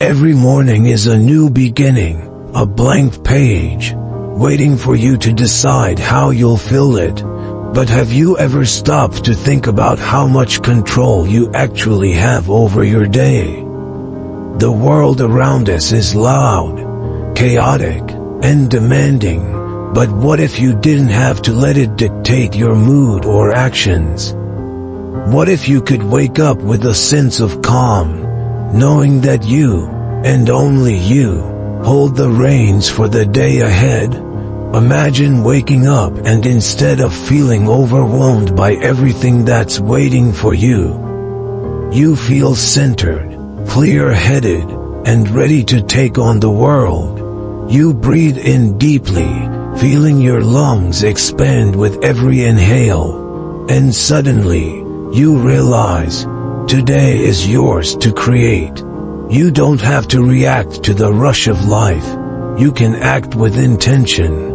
Every morning is a new beginning, a blank page, waiting for you to decide how you'll fill it. But have you ever stopped to think about how much control you actually have over your day? The world around us is loud, chaotic, and demanding, but what if you didn't have to let it dictate your mood or actions? What if you could wake up with a sense of calm, knowing that you, and only you, hold the reins for the day ahead? Imagine waking up and instead of feeling overwhelmed by everything that's waiting for you, you feel centered, clear-headed, and ready to take on the world. You breathe in deeply, feeling your lungs expand with every inhale, and suddenly, you realize, today is yours to create. You don't have to react to the rush of life, you can act with intention.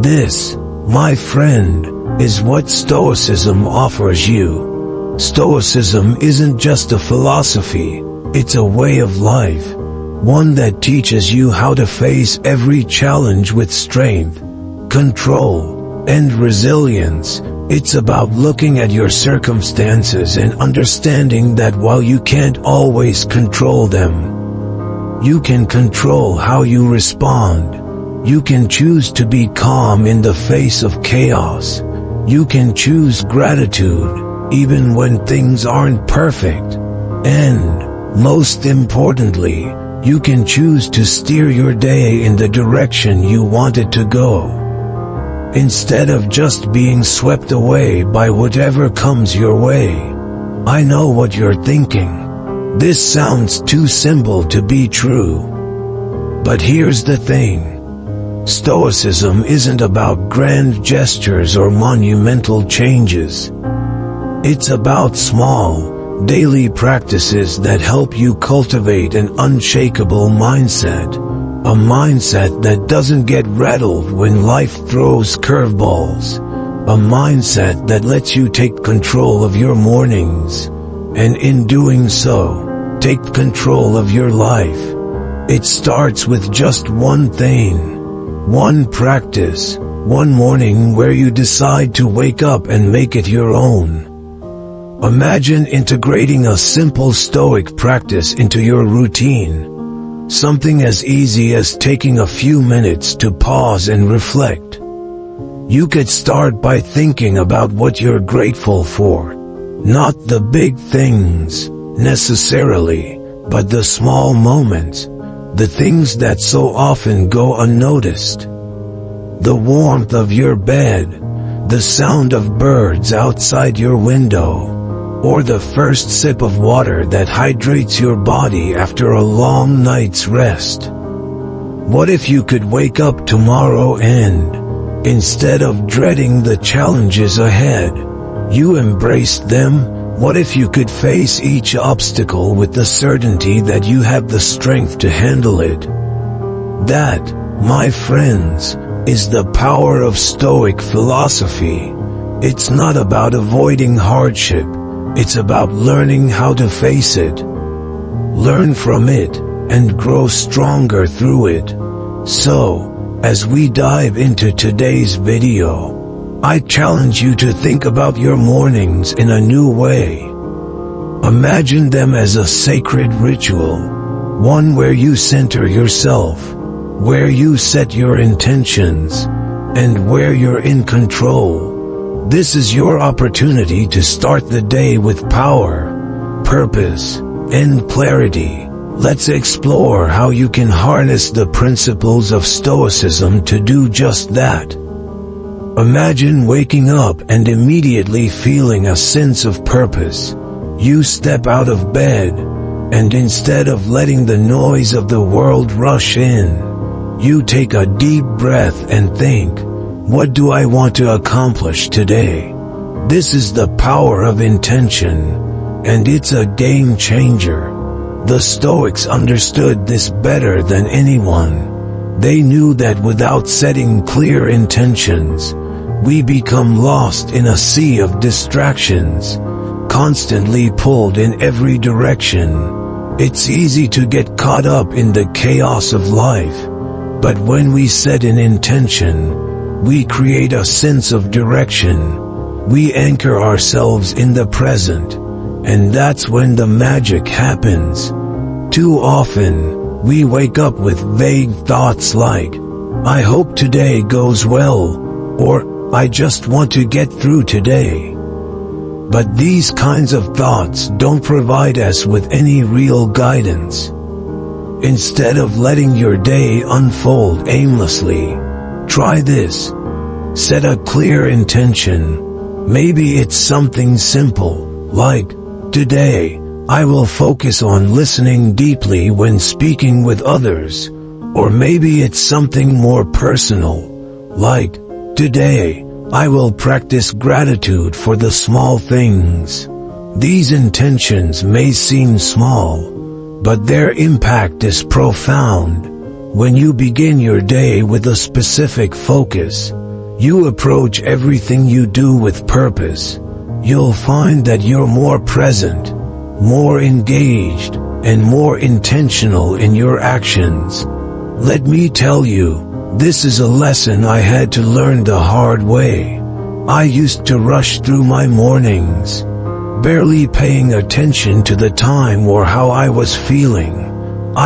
This, my friend, is what Stoicism offers you. Stoicism isn't just a philosophy, it's a way of life, one that teaches you how to face every challenge with strength, control, and resilience. It's about looking at your circumstances and understanding that while you can't always control them, you can control how you respond. You can choose to be calm in the face of chaos. You can choose gratitude, even when things aren't perfect. And, most importantly, you can choose to steer your day in the direction you want it to go. Instead of just being swept away by whatever comes your way. I know what you're thinking. This sounds too simple to be true. But here's the thing. Stoicism isn't about grand gestures or monumental changes. It's about small, daily practices that help you cultivate an unshakable mindset. A mindset that doesn't get rattled when life throws curveballs. A mindset that lets you take control of your mornings. And in doing so, take control of your life. It starts with just one thing. One practice, one morning where you decide to wake up and make it your own. Imagine integrating a simple Stoic practice into your routine. Something as easy as taking a few minutes to pause and reflect. You could start by thinking about what you're grateful for. Not the big things, necessarily, but the small moments. The things that so often go unnoticed. The warmth of your bed, the sound of birds outside your window, or the first sip of water that hydrates your body after a long night's rest. What if you could wake up tomorrow and, instead of dreading the challenges ahead, you embraced them? What if you could face each obstacle with the certainty that you have the strength to handle it? That, my friends, is the power of Stoic philosophy. It's not about avoiding hardship, it's about learning how to face it. Learn from it, and grow stronger through it. So, as we dive into today's video, I challenge you to think about your mornings in a new way. Imagine them as a sacred ritual, one where you center yourself, where you set your intentions, and where you're in control. This is your opportunity to start the day with power, purpose, and clarity. Let's explore how you can harness the principles of Stoicism to do just that. Imagine waking up and immediately feeling a sense of purpose. You step out of bed, and instead of letting the noise of the world rush in, you take a deep breath and think, what do I want to accomplish today? This is the power of intention, and it's a game changer. The Stoics understood this better than anyone. They knew that without setting clear intentions, we become lost in a sea of distractions, constantly pulled in every direction. It's easy to get caught up in the chaos of life, but when we set an intention, we create a sense of direction. We anchor ourselves in the present, and that's when the magic happens. Too often, we wake up with vague thoughts like, "I hope today goes well," or "I just want to get through today." But these kinds of thoughts don't provide us with any real guidance. Instead of letting your day unfold aimlessly, try this. Set a clear intention. Maybe it's something simple, like, "Today, I will focus on listening deeply when speaking with others." Or maybe it's something more personal, like, "Today, I will practice gratitude for the small things." These intentions may seem small, but their impact is profound. When you begin your day with a specific focus, you approach everything you do with purpose. You'll find that you're more present, more engaged, and more intentional in your actions. Let me tell you, this is a lesson I had to learn the hard way. I used to rush through my mornings, barely paying attention to the time or how I was feeling.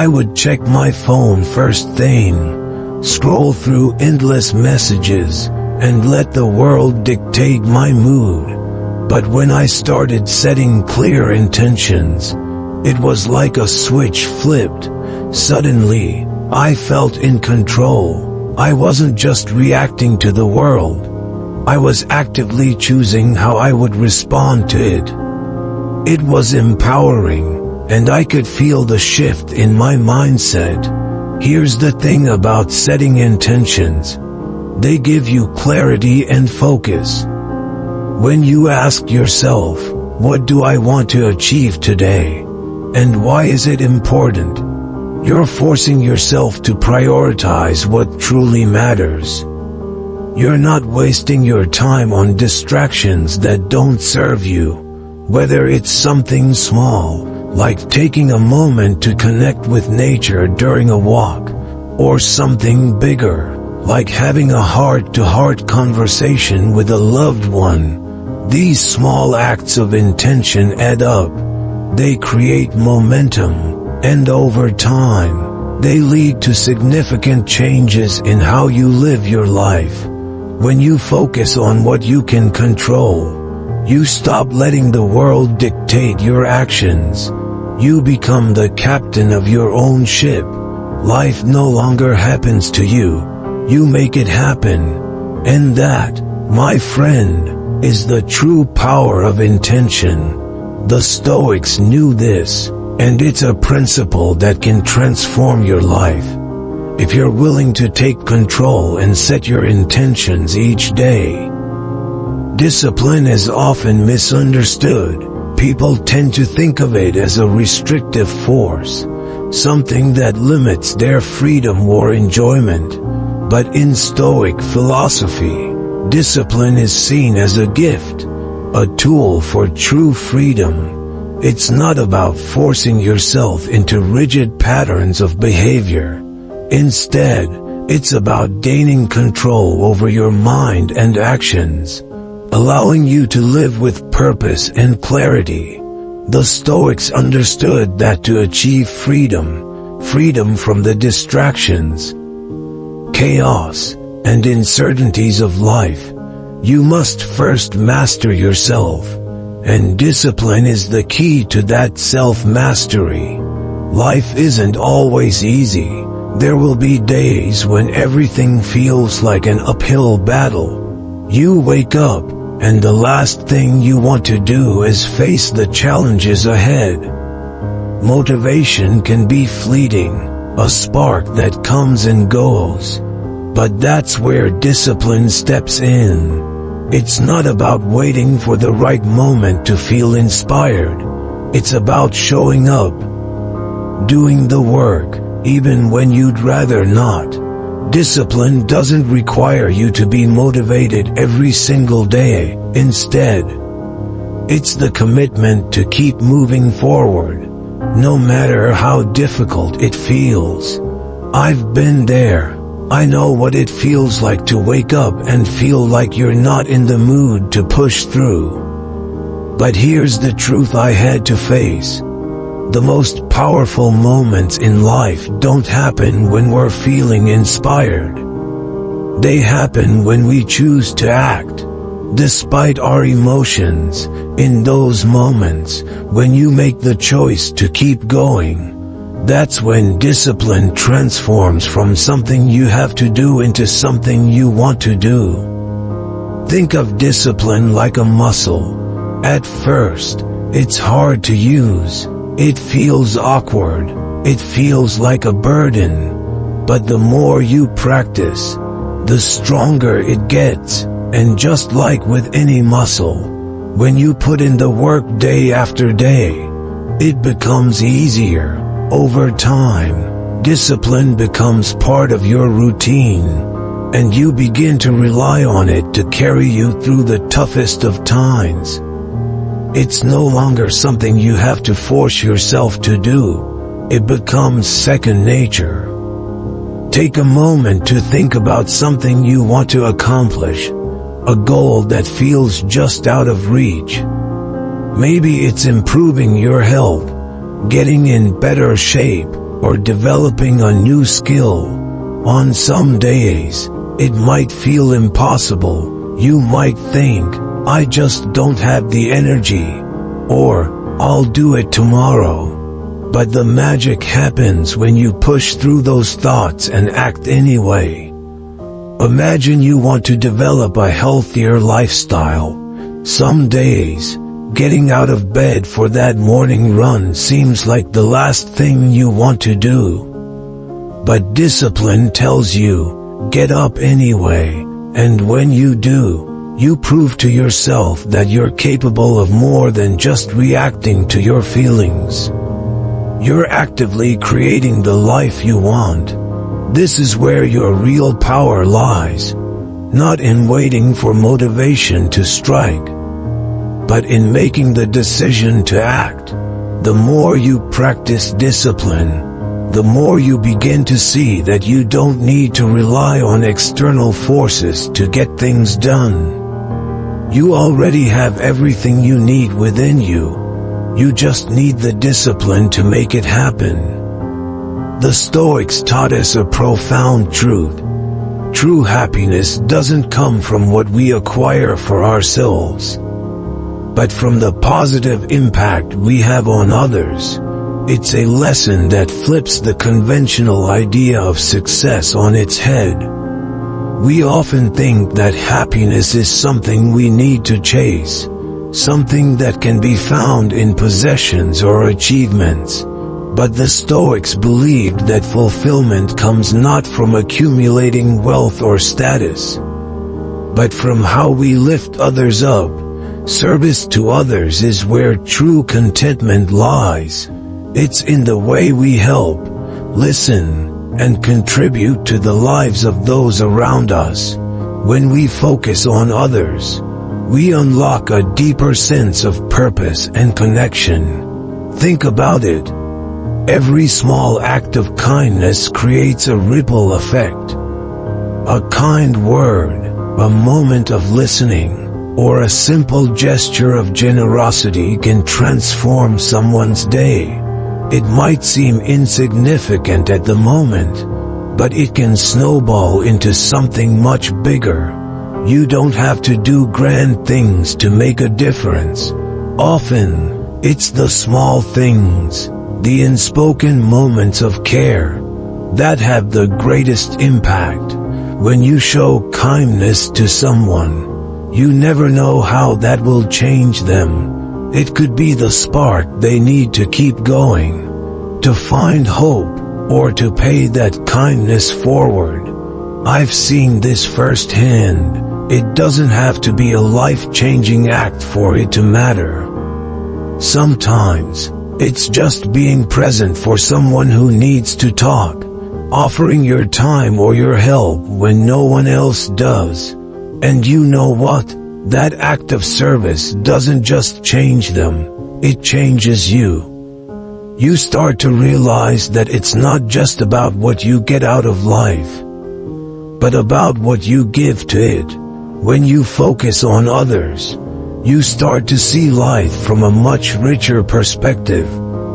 I would check my phone first thing, scroll through endless messages, and let the world dictate my mood. But when I started setting clear intentions, it was like a switch flipped. Suddenly, I felt in control. I wasn't just reacting to the world. I was actively choosing how I would respond to it. It was empowering, and I could feel the shift in my mindset. Here's the thing about setting intentions. They give you clarity and focus. When you ask yourself, "What do I want to achieve today? And why is it important?" you're forcing yourself to prioritize what truly matters. You're not wasting your time on distractions that don't serve you. Whether it's something small, like taking a moment to connect with nature during a walk, or something bigger, like having a heart-to-heart conversation with a loved one. These small acts of intention add up. They create momentum, and over time, they lead to significant changes in how you live your life. When you focus on what you can control, you stop letting the world dictate your actions. You become the captain of your own ship. Life no longer happens to you. You make it happen. And that, my friend, is the true power of intention. The Stoics knew this, and it's a principle that can transform your life. If you're willing to take control and set your intentions each day. Discipline is often misunderstood. People tend to think of it as a restrictive force, something that limits their freedom or enjoyment. But in Stoic philosophy, discipline is seen as a gift, a tool for true freedom. It's not about forcing yourself into rigid patterns of behavior. Instead, it's about gaining control over your mind and actions, allowing you to live with purpose and clarity. The Stoics understood that to achieve freedom from the distractions, chaos, and uncertainties of life, you must first master yourself, and discipline is the key to that self-mastery. Life isn't always easy. There will be days when everything feels like an uphill battle. You wake up, and the last thing you want to do is face the challenges ahead. Motivation can be fleeting, a spark that comes and goes. But that's where discipline steps in. It's not about waiting for the right moment to feel inspired. It's about showing up, doing the work, even when you'd rather not. Discipline doesn't require you to be motivated every single day. Instead, it's the commitment to keep moving forward, no matter how difficult it feels. I've been there. I know what it feels like to wake up and feel like you're not in the mood to push through. But here's the truth I had to face. The most powerful moments in life don't happen when we're feeling inspired. They happen when we choose to act, despite our emotions. In those moments, when you make the choice to keep going, that's when discipline transforms from something you have to do into something you want to do. Think of discipline like a muscle. At first, it's hard to use. It feels awkward. It feels like a burden. But the more you practice, the stronger it gets. And just like with any muscle, when you put in the work day after day, it becomes easier. Over time, discipline becomes part of your routine, and you begin to rely on it to carry you through the toughest of times. It's no longer something you have to force yourself to do. It becomes second nature. Take a moment to think about something you want to accomplish, a goal that feels just out of reach. Maybe it's improving your health, getting in better shape, or developing a new skill. On some days, it might feel impossible. You might think, I just don't have the energy, or I'll do it tomorrow. But the magic happens when you push through those thoughts and act anyway. Imagine you want to develop a healthier lifestyle. Some days, getting out of bed for that morning run seems like the last thing you want to do. But discipline tells you, get up anyway, and when you do, you prove to yourself that you're capable of more than just reacting to your feelings. You're actively creating the life you want. This is where your real power lies, not in waiting for motivation to strike, but in making the decision to act. The more you practice discipline, the more you begin to see that you don't need to rely on external forces to get things done. You already have everything you need within you. You just need the discipline to make it happen. The Stoics taught us a profound truth. True happiness doesn't come from what we acquire for ourselves, but from the positive impact we have on others. It's a lesson that flips the conventional idea of success on its head. We often think that happiness is something we need to chase, something that can be found in possessions or achievements. But the Stoics believed that fulfillment comes not from accumulating wealth or status, but from how we lift others up. Service to others is where true contentment lies. It's in the way we help, listen, and contribute to the lives of those around us. When we focus on others, we unlock a deeper sense of purpose and connection. Think about it. Every small act of kindness creates a ripple effect. A kind word, a moment of listening, or a simple gesture of generosity can transform someone's day. It might seem insignificant at the moment, but it can snowball into something much bigger. You don't have to do grand things to make a difference. Often, it's the small things, the unspoken moments of care, that have the greatest impact. When you show kindness to someone, you never know how that will change them. It could be the spark they need to keep going, to find hope, or to pay that kindness forward. I've seen this firsthand. It doesn't have to be a life-changing act for it to matter. Sometimes, it's just being present for someone who needs to talk, offering your time or your help when no one else does. And you know what? That act of service doesn't just change them, it changes you. You start to realize that it's not just about what you get out of life, but about what you give to it. When you focus on others, you start to see life from a much richer perspective.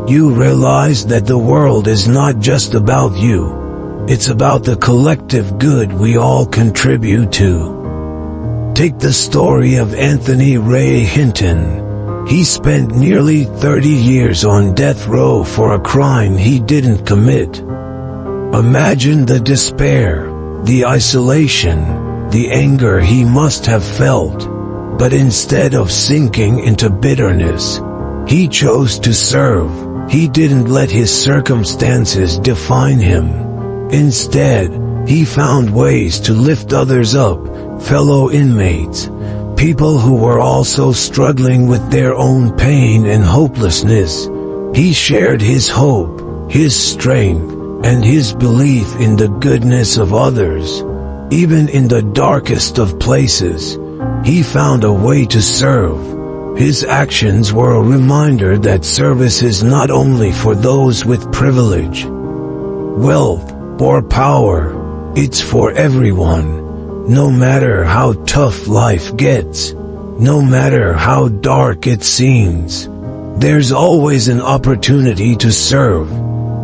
You realize that the world is not just about you. It's about the collective good we all contribute to. Take the story of Anthony Ray Hinton. He spent nearly 30 years on death row for a crime he didn't commit. Imagine the despair, the isolation, the anger he must have felt. But instead of sinking into bitterness, he chose to serve. He didn't let his circumstances define him. Instead, he found ways to lift others up, fellow inmates, people who were also struggling with their own pain and hopelessness. He shared his hope, his strength, and his belief in the goodness of others. Even in the darkest of places, he found a way to serve. His actions were a reminder that service is not only for those with privilege, wealth, or power. It's for everyone. No matter how tough life gets, no matter how dark it seems, there's always an opportunity to serve,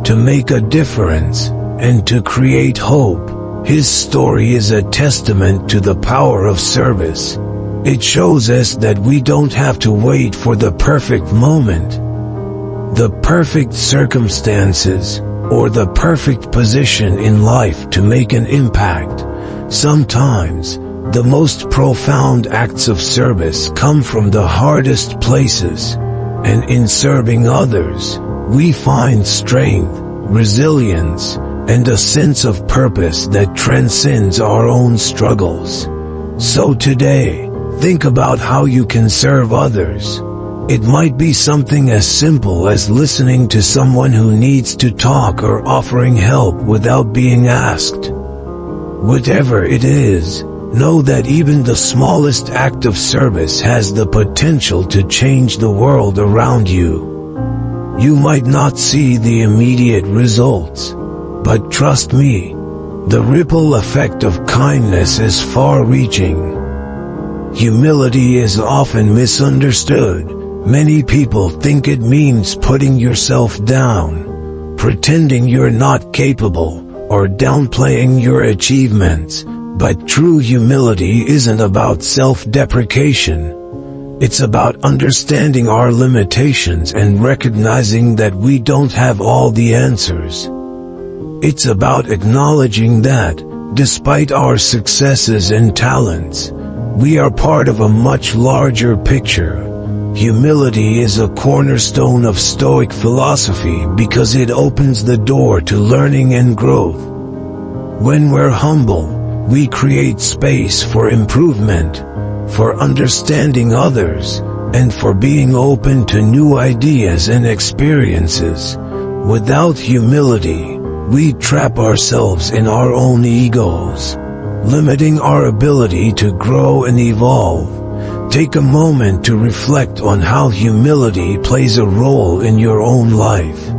to make a difference, and to create hope. His story is a testament to the power of service. It shows us that we don't have to wait for the perfect moment, the perfect circumstances, or the perfect position in life to make an impact. Sometimes, the most profound acts of service come from the hardest places, and in serving others, we find strength, resilience, and a sense of purpose that transcends our own struggles. So today, think about how you can serve others. It might be something as simple as listening to someone who needs to talk or offering help without being asked. Whatever it is, know that even the smallest act of service has the potential to change the world around you. You might not see the immediate results, but trust me, the ripple effect of kindness is far-reaching. Humility is often misunderstood. Many people think it means putting yourself down, pretending you're not capable, or downplaying your achievements. But true humility isn't about self-deprecation. It's about understanding our limitations and recognizing that we don't have all the answers. It's about acknowledging that, despite our successes and talents, we are part of a much larger picture. Humility is a cornerstone of Stoic philosophy because it opens the door to learning and growth. When we're humble, we create space for improvement, for understanding others, and for being open to new ideas and experiences. Without humility, we trap ourselves in our own egos, limiting our ability to grow and evolve. Take a moment to reflect on how humility plays a role in your own life.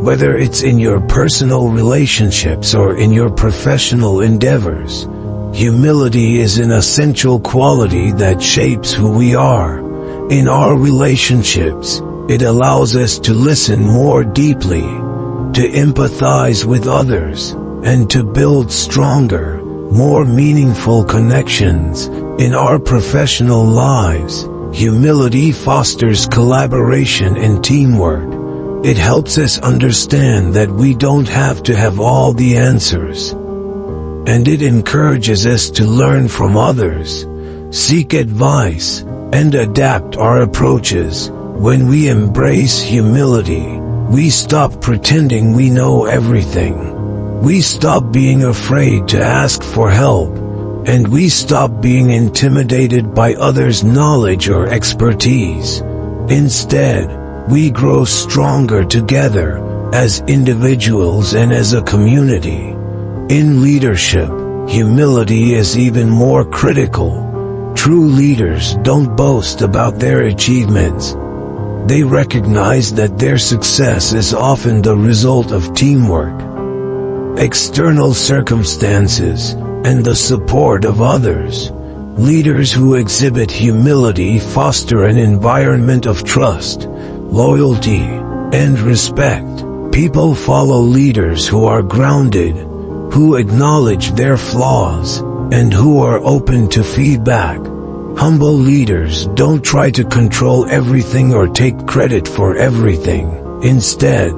Whether it's in your personal relationships or in your professional endeavors, humility is an essential quality that shapes who we are. In our relationships, it allows us to listen more deeply, to empathize with others, and to build stronger, more meaningful connections. In our professional lives, humility fosters collaboration and teamwork. It helps us understand that we don't have to have all the answers. And it encourages us to learn from others, seek advice, and adapt our approaches. When we embrace humility, we stop pretending we know everything. We stop being afraid to ask for help, and we stop being intimidated by others' knowledge or expertise. Instead, we grow stronger together, as individuals and as a community. In leadership, humility is even more critical. True leaders don't boast about their achievements. They recognize that their success is often the result of teamwork, external circumstances, and the support of others. Leaders who exhibit humility foster an environment of trust, loyalty, and respect. People follow leaders who are grounded, who acknowledge their flaws, and who are open to feedback. Humble leaders don't try to control everything or take credit for everything. Instead,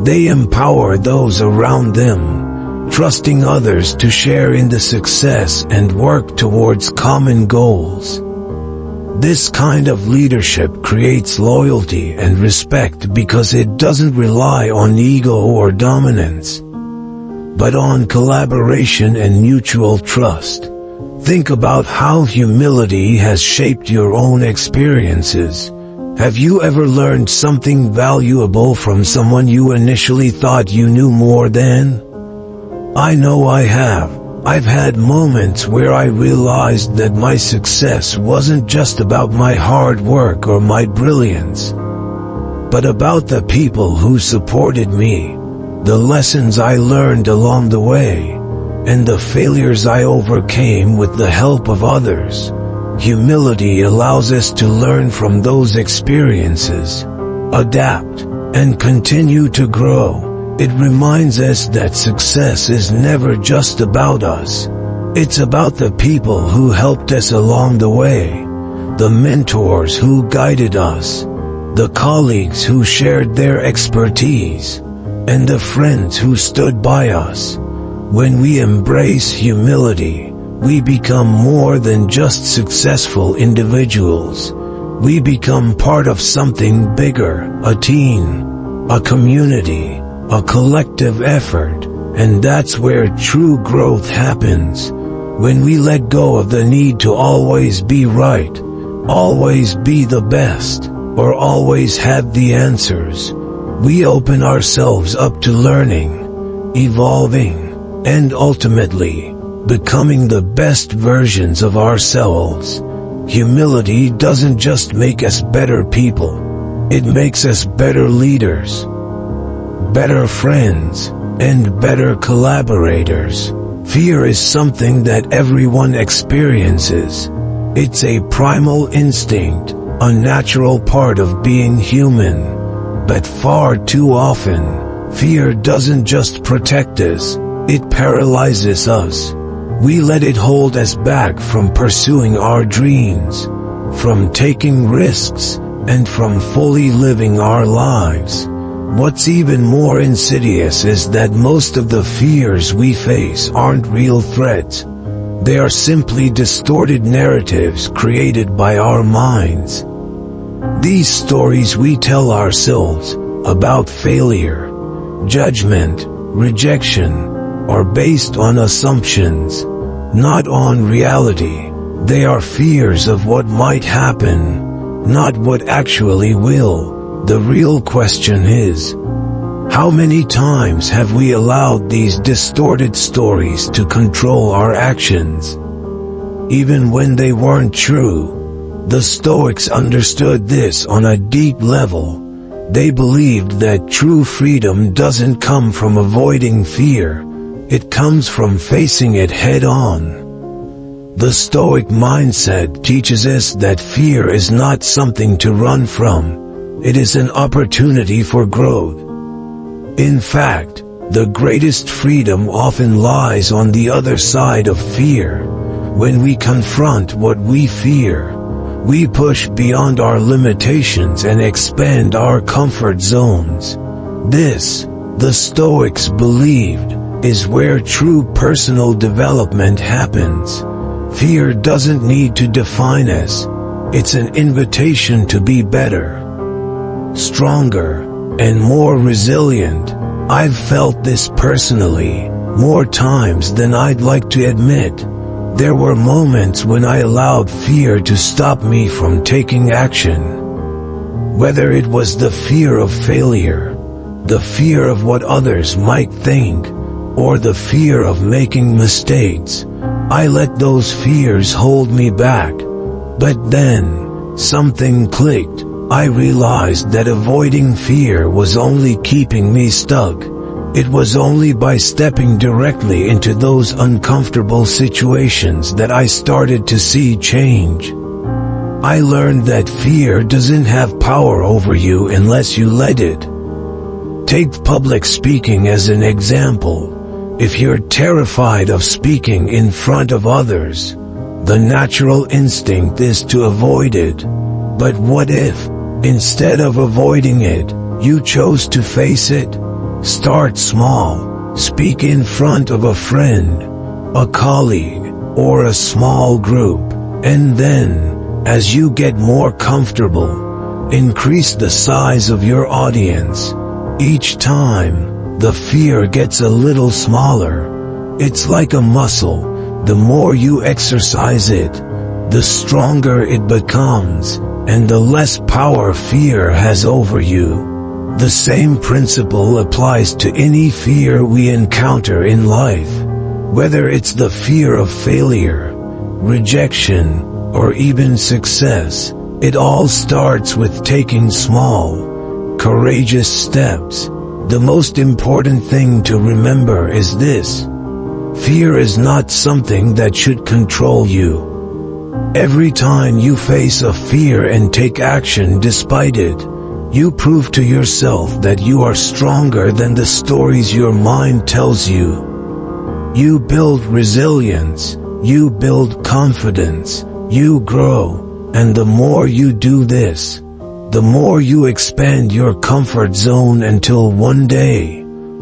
they empower those around them, trusting others to share in the success and work towards common goals. This kind of leadership creates loyalty and respect because it doesn't rely on ego or dominance, but on collaboration and mutual trust. Think about how humility has shaped your own experiences. Have you ever learned something valuable from someone you initially thought you knew more than? I know I have. I've had moments where I realized that my success wasn't just about my hard work or my brilliance, but about the people who supported me, the lessons I learned along the way, and the failures I overcame with the help of others. Humility allows us to learn from those experiences, adapt, and continue to grow. It reminds us that success is never just about us. It's about the people who helped us along the way, the mentors who guided us, the colleagues who shared their expertise, and the friends who stood by us. When we embrace humility, we become more than just successful individuals. We become part of something bigger, a team, a community, a collective effort, and that's where true growth happens. When we let go of the need to always be right, always be the best, or always have the answers, we open ourselves up to learning, evolving, and ultimately, becoming the best versions of ourselves. Humility doesn't just make us better people, it makes us better leaders, better friends, and better collaborators. Fear is something that everyone experiences. It's a primal instinct, a natural part of being human. But far too often, fear doesn't just protect us, it paralyzes us. We let it hold us back from pursuing our dreams, from taking risks, and from fully living our lives. What's even more insidious is that most of the fears we face aren't real threats. They are simply distorted narratives created by our minds. These stories we tell ourselves about failure, judgment, rejection, are based on assumptions, not on reality. They are fears of what might happen, not what actually will. The real question is, how many times have we allowed these distorted stories to control our actions, even when they weren't true? The Stoics understood this on a deep level. They believed that true freedom doesn't come from avoiding fear, it comes from facing it head-on. The Stoic mindset teaches us that fear is not something to run from, it is an opportunity for growth. In fact, the greatest freedom often lies on the other side of fear. When we confront what we fear, we push beyond our limitations and expand our comfort zones. This, the Stoics believed, is where true personal development happens. Fear doesn't need to define us. It's an invitation to be better, stronger, and more resilient. I've felt this personally, more times than I'd like to admit. There were moments when I allowed fear to stop me from taking action. Whether it was the fear of failure, the fear of what others might think, or the fear of making mistakes, I let those fears hold me back. But then, something clicked. I realized that avoiding fear was only keeping me stuck. It was only by stepping directly into those uncomfortable situations that I started to see change. I learned that fear doesn't have power over you unless you let it. Take public speaking as an example. If you're terrified of speaking in front of others, the natural instinct is to avoid it. But what if, instead of avoiding it, you chose to face it? Start small. Speak in front of a friend, a colleague, or a small group, and then, as you get more comfortable, increase the size of your audience. Each time, the fear gets a little smaller. It's like a muscle. The more you exercise it, the stronger it becomes, and the less power fear has over you. The same principle applies to any fear we encounter in life. Whether it's the fear of failure, rejection, or even success, it all starts with taking small, courageous steps. The most important thing to remember is this: fear is not something that should control you. Every time you face a fear and take action despite it, you prove to yourself that you are stronger than the stories your mind tells you. You build resilience, you build confidence, you grow, and the more you do this, the more you expand your comfort zone until one day,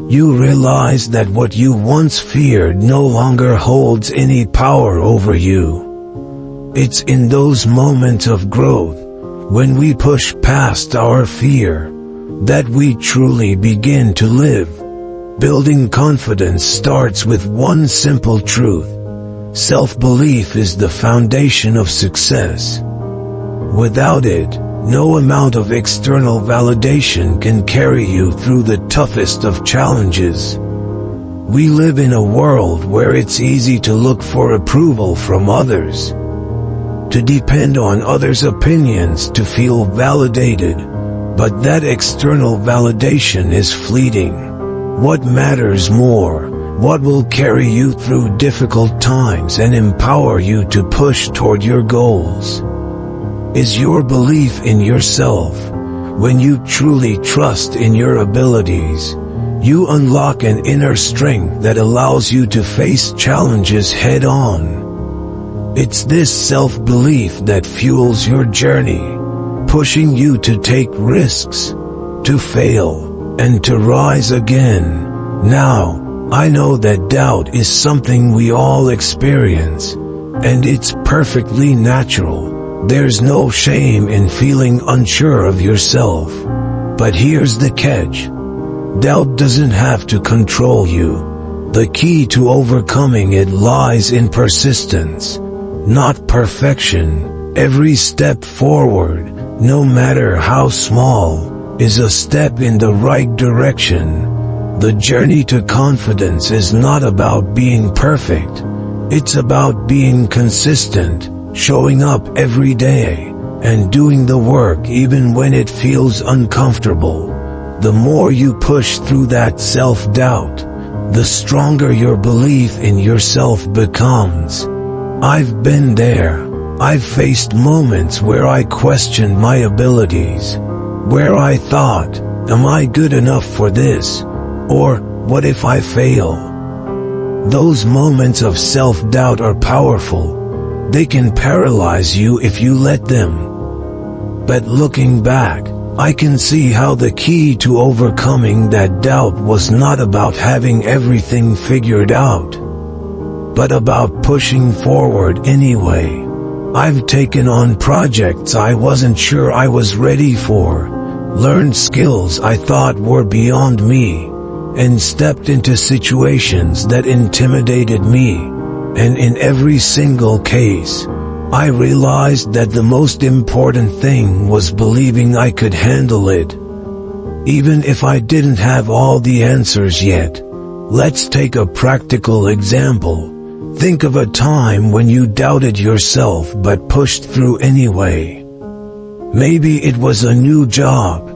you realize that what you once feared no longer holds any power over you. It's in those moments of growth, when we push past our fear, that we truly begin to live. Building confidence starts with one simple truth: self-belief is the foundation of success. Without it, no amount of external validation can carry you through the toughest of challenges. We live in a world where it's easy to look for approval from others, to depend on others' opinions to feel validated, but that external validation is fleeting. What matters more, what will carry you through difficult times and empower you to push toward your goals, is your belief in yourself. When you truly trust in your abilities, you unlock an inner strength that allows you to face challenges head-on. It's this self-belief that fuels your journey, pushing you to take risks, to fail, and to rise again. Now, I know that doubt is something we all experience, and it's perfectly natural. There's no shame in feeling unsure of yourself. But here's the catch: doubt doesn't have to control you. The key to overcoming it lies in persistence, not perfection. Every step forward, no matter how small, is a step in the right direction. The journey to confidence is not about being perfect. It's about being consistent, showing up every day, and doing the work even when it feels uncomfortable. The more you push through that self-doubt, the stronger your belief in yourself becomes. I've been there. I've faced moments where I questioned my abilities, where I thought, am I good enough for this? Or, what if I fail? Those moments of self-doubt are powerful. They can paralyze you if you let them. But looking back, I can see how the key to overcoming that doubt was not about having everything figured out, but about pushing forward anyway. I've taken on projects I wasn't sure I was ready for, learned skills I thought were beyond me, and stepped into situations that intimidated me. And in every single case, I realized that the most important thing was believing I could handle it, even if I didn't have all the answers yet. Let's take a practical example. Think of a time when you doubted yourself but pushed through anyway. Maybe it was a new job,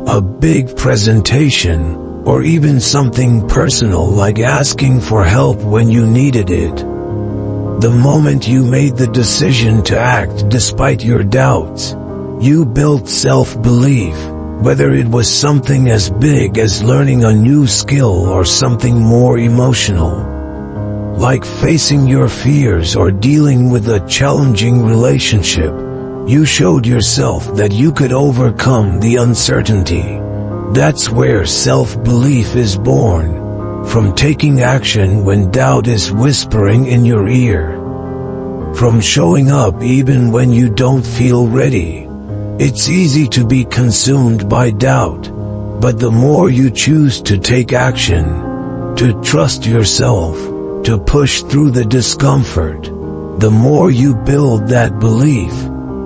a big presentation, or even something personal like asking for help when you needed it. The moment you made the decision to act despite your doubts, you built self-belief, whether it was something as big as learning a new skill or something more emotional, like facing your fears or dealing with a challenging relationship. You showed yourself that you could overcome the uncertainty. That's where self-belief is born, from taking action when doubt is whispering in your ear, from showing up even when you don't feel ready. It's easy to be consumed by doubt, but the more you choose to take action, to trust yourself, to push through the discomfort, the more you build that belief.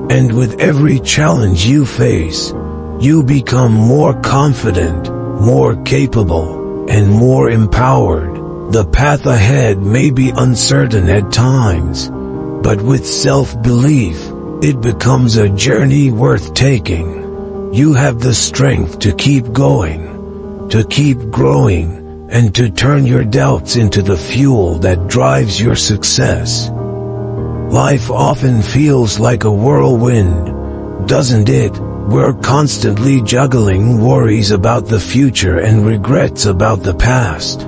And with every challenge you face, you become more confident, more capable, and more empowered. The path ahead may be uncertain at times, but with self-belief, it becomes a journey worth taking. You have the strength to keep going, to keep growing, and to turn your doubts into the fuel that drives your success. Life often feels like a whirlwind, doesn't it? We're constantly juggling worries about the future and regrets about the past.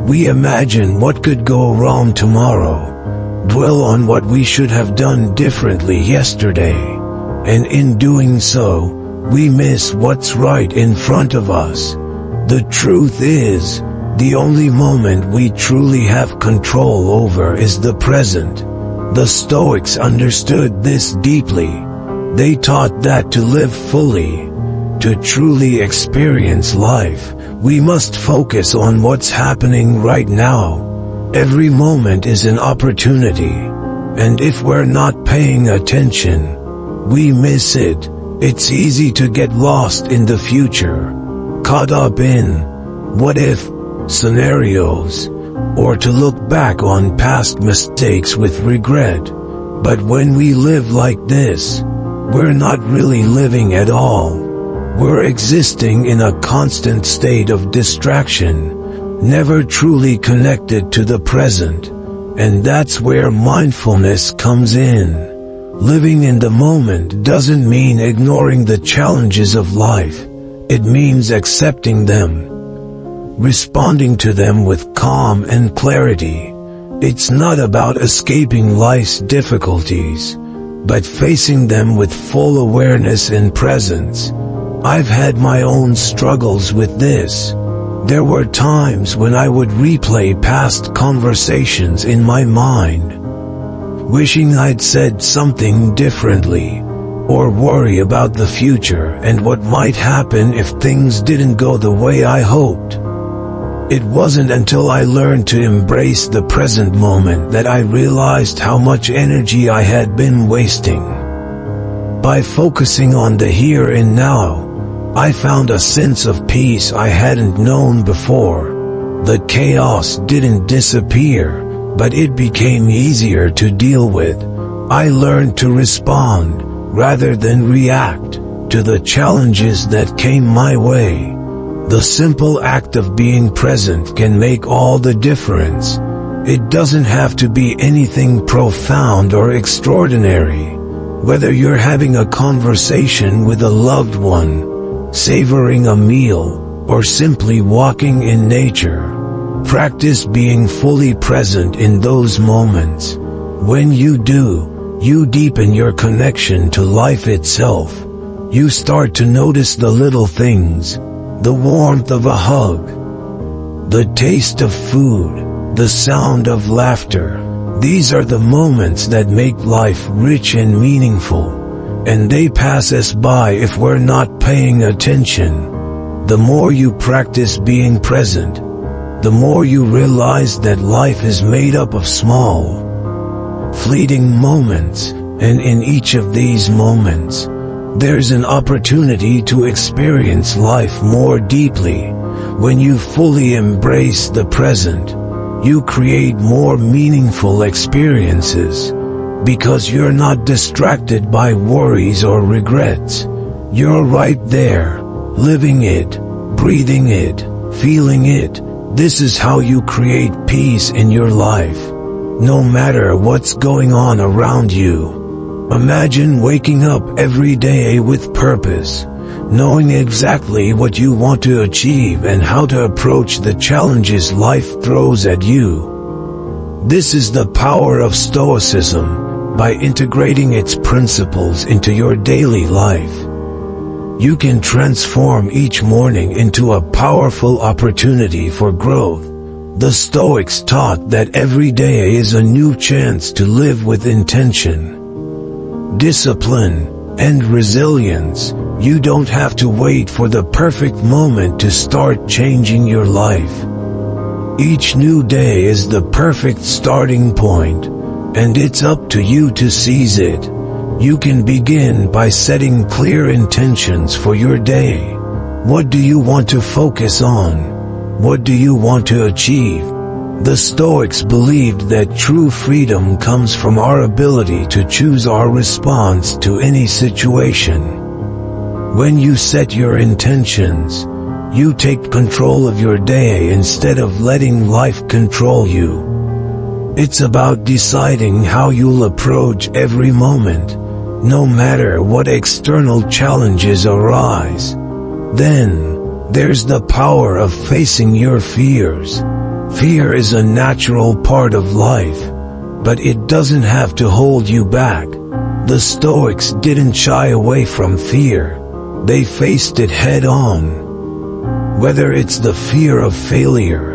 We imagine what could go wrong tomorrow, dwell on what we should have done differently yesterday, and in doing so, we miss what's right in front of us. The truth is, the only moment we truly have control over is the present. The Stoics understood this deeply. They taught that to live fully, to truly experience life, we must focus on what's happening right now. Every moment is an opportunity, and if we're not paying attention, we miss it. It's easy to get lost in the future, caught up in what-if scenarios, or to look back on past mistakes with regret. But when we live like this, we're not really living at all. We're existing in a constant state of distraction, never truly connected to the present. And that's where mindfulness comes in. Living in the moment doesn't mean ignoring the challenges of life. It means accepting them, responding to them with calm and clarity. It's not about escaping life's difficulties, but facing them with full awareness and presence. I've had my own struggles with this. There were times when I would replay past conversations in my mind, wishing I'd said something differently, or worry about the future and what might happen if things didn't go the way I hoped. It wasn't until I learned to embrace the present moment that I realized how much energy I had been wasting. By focusing on the here and now, I found a sense of peace I hadn't known before. The chaos didn't disappear, but it became easier to deal with. I learned to respond, rather than react, to the challenges that came my way. The simple act of being present can make all the difference. It doesn't have to be anything profound or extraordinary. Whether you're having a conversation with a loved one, savoring a meal, or simply walking in nature, practice being fully present in those moments. When you do, you deepen your connection to life itself. You start to notice the little things, the warmth of a hug, the taste of food, the sound of laughter. These are the moments that make life rich and meaningful, and they pass us by if we're not paying attention. The more you practice being present, the more you realize that life is made up of small, fleeting moments, and in each of these moments, there's an opportunity to experience life more deeply. When you fully embrace the present, you create more meaningful experiences. because you're not distracted by worries or regrets. You're right there, living it, breathing it, feeling it. This is how you create peace in your life, no matter what's going on around you. Imagine waking up every day with purpose, knowing exactly what you want to achieve and how to approach the challenges life throws at you. This is the power of Stoicism. By integrating its principles into your daily life, you can transform each morning into a powerful opportunity for growth. The Stoics taught that every day is a new chance to live with intention, discipline, and resilience. You don't have to wait for the perfect moment to start changing your life. Each new day is the perfect starting point, and it's up to you to seize it. You can begin by setting clear intentions for your day. What do you want to focus on? What do you want to achieve? The Stoics believed that true freedom comes from our ability to choose our response to any situation. When you set your intentions, you take control of your day instead of letting life control you. It's about deciding how you'll approach every moment, no matter what external challenges arise. Then, there's the power of facing your fears. Fear is a natural part of life, but it doesn't have to hold you back. The Stoics didn't shy away from fear. They faced it head on. Whether it's the fear of failure,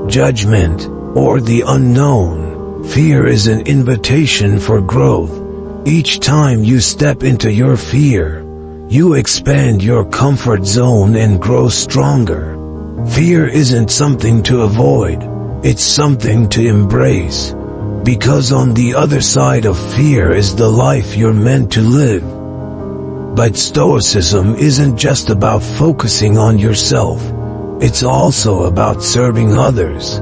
judgment, or the unknown, fear is an invitation for growth. Each time you step into your fear, you expand your comfort zone and grow stronger. Fear isn't something to avoid, it's something to embrace. Because on the other side of fear is the life you're meant to live. But Stoicism isn't just about focusing on yourself, it's also about serving others.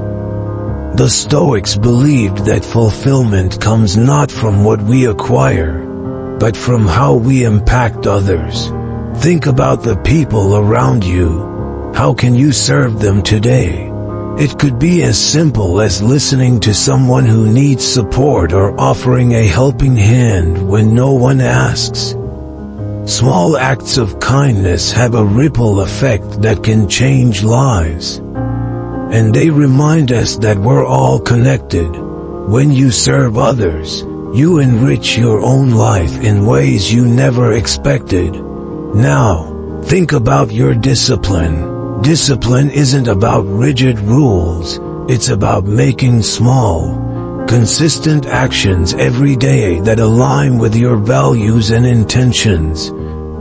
The Stoics believed that fulfillment comes not from what we acquire, but from how we impact others. Think about the people around you. How can you serve them today? It could be as simple as listening to someone who needs support or offering a helping hand when no one asks. Small acts of kindness have a ripple effect that can change lives. And they remind us that we're all connected. When you serve others, you enrich your own life in ways you never expected. Now, think about your discipline. Discipline isn't about rigid rules, it's about making small, consistent actions every day that align with your values and intentions.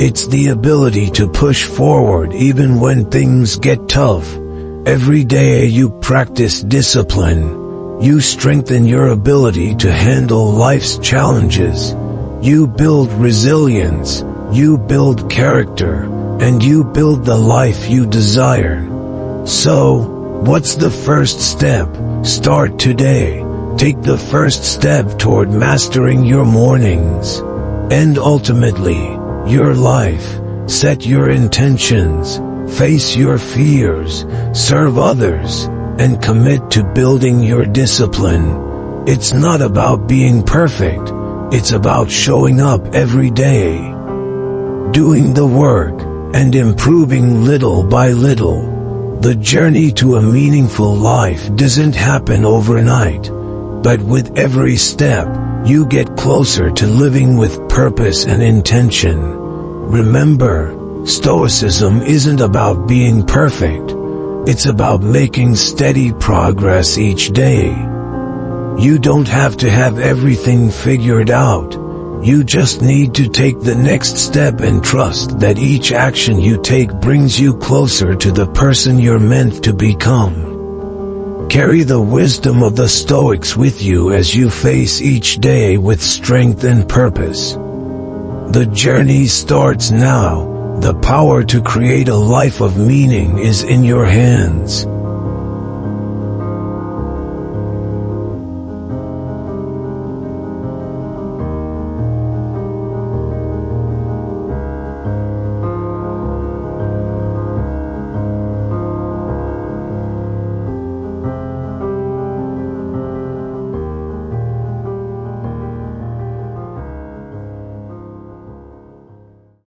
It's the ability to push forward even when things get tough. Every day you practice discipline, you strengthen your ability to handle life's challenges. You build resilience, you build character, and you build the life you desire. So, what's the first step? Start today. Take the first step toward mastering your mornings. And ultimately, your life. Set your intentions. Face your fears, serve others, and commit to building your discipline. It's not about being perfect, it's about showing up every day, doing the work, and improving little by little. The journey to a meaningful life doesn't happen overnight, but with every step, you get closer to living with purpose and intention. Remember, Stoicism isn't about being perfect, it's about making steady progress each day. You don't have to have everything figured out, you just need to take the next step and trust that each action you take brings you closer to the person you're meant to become. Carry the wisdom of the Stoics with you as you face each day with strength and purpose. The journey starts now. The power to create a life of meaning is in your hands.